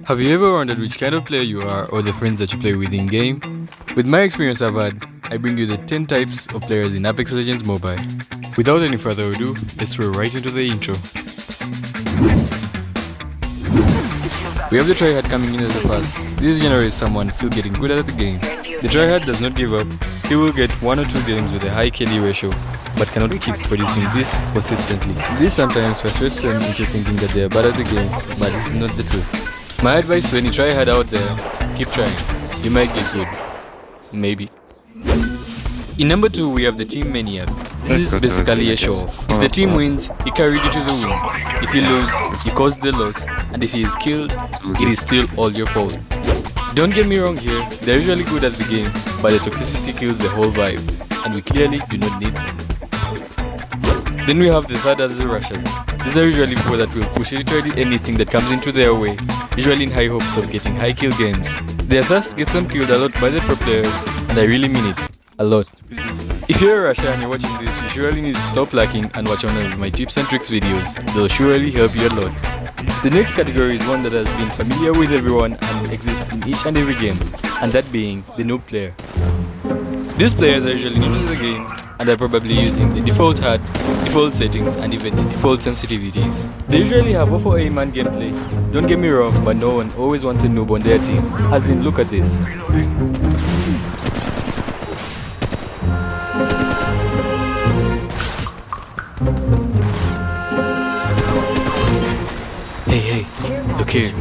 Have you ever wondered which kind of player you are or the friends that you play with in game? With my experience I've had, I bring you the 10 types of players in Apex Legends Mobile. Without any further ado, let's throw right into the intro. We have the tryhard coming in as the first. This generally is someone still getting good at the game. The tryhard does not give up. He will get 1 or 2 games with a high KD ratio, but cannot keep producing this consistently. This sometimes frustrates them into thinking that they are bad at the game, but this is not the truth. My advice to any tryhard out there, keep trying. You might get good. Maybe. In number 2, we have the Team Maniac. This is basically a show-off. If the team wins, he carried you to the win. If you lose, he caused the loss. And if he is killed, it is still all your fault. Don't get me wrong here, they're usually good at the game, but the toxicity kills the whole vibe. And we clearly do not need them. Then we have the third as the rushers. These are usually people that will push literally anything that comes into their way, usually in high hopes of getting high kill games. Their thirst gets them killed a lot by the pro players, and I really mean it, a lot. If you're a rusher and you're watching this, you surely need to stop lacking and watch one of my tips and tricks videos. They'll surely help you a lot. The next category is one that has been familiar with everyone and exists in each and every game, and that being the noob player. These players are usually new to the game and are probably using the default HUD, default settings and even the default sensitivities. They usually have awful aim and gameplay. Don't get me wrong, but no one always wants a noob on their team. As in, look at this. Hey, look here.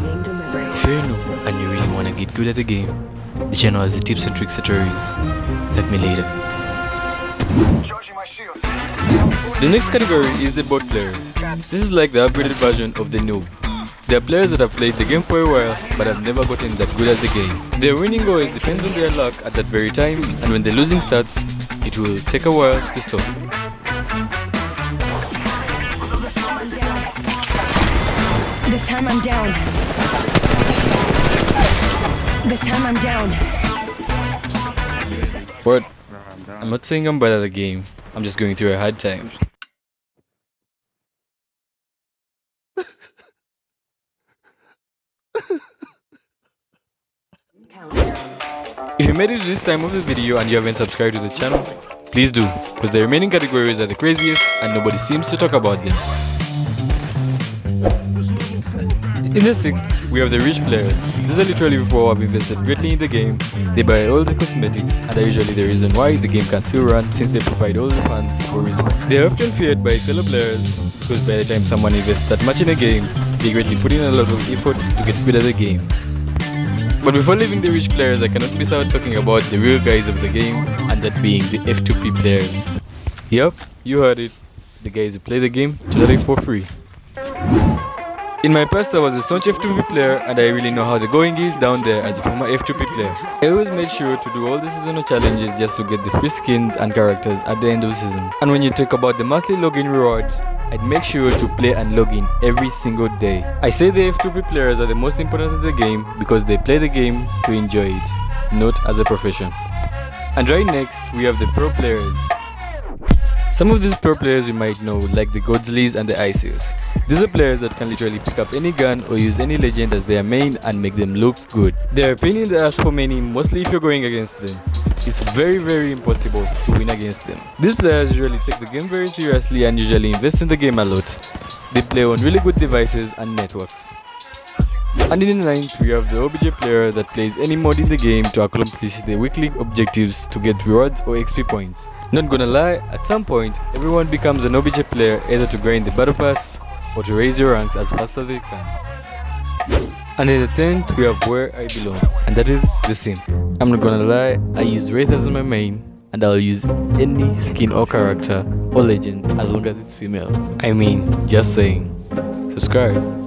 If you're a noob and you really want to get good at the game, the channel has the tips and tricks tutorials. Thank me later. The next category is the bot players. This is like the upgraded version of the noob. They are players that have played the game for a while but have never gotten that good at the game. Their winning always depends on their luck at that very time, and when the losing starts, it will take a while to stop. This time I'm down. This time I'm down. What? I'm not saying I'm bad at the game. I'm just going through a hard time. If you made it to this time of the video and you haven't subscribed to the channel, please do, because the remaining categories are the craziest and nobody seems to talk about them. In the 6th, we have the rich players. These are literally people who have invested greatly in the game. They buy all the cosmetics and are usually the reason why the game can still run, since they provide all the funds for respawn. They are often feared by fellow players because by the time someone invests that much in a game, they greatly put in a lot of effort to get good at the game. But before leaving the rich players, I cannot miss out talking about the real guys of the game, and that being the F2P players. Yup, you heard it. The guys who play the game totally for free. In my past I was a staunch F2P player, and I really know how the going is down there as a former F2P player. I always made sure to do all the seasonal challenges just to get the free skins and characters at the end of the season. And when you talk about the monthly login rewards, I'd make sure to play and log in every single day. I say the F2P players are the most important in the game because they play the game to enjoy it, not as a profession. And right next, we have the pro players. Some of these pro players you might know, like the Godsleys and the Iceus. These are players that can literally pick up any gun or use any legend as their main and make them look good. They are a pain in the ass for many, mostly if you're going against them. It's very impossible to win against them. These players usually take the game very seriously and usually invest in the game a lot. They play on really good devices and networks. And in the 9th, we have the OBJ player that plays any mod in the game to accomplish the weekly objectives to get rewards or XP points. Not gonna lie, at some point, everyone becomes an OBJ player either to grind the battle pass or to raise your ranks as fast as they can. And in the 10th, we have where I belong, and that is the simp. I'm not gonna lie, I use Wraith as my main, and I'll use any skin or character or legend as long as it's female. I mean, just saying. Subscribe.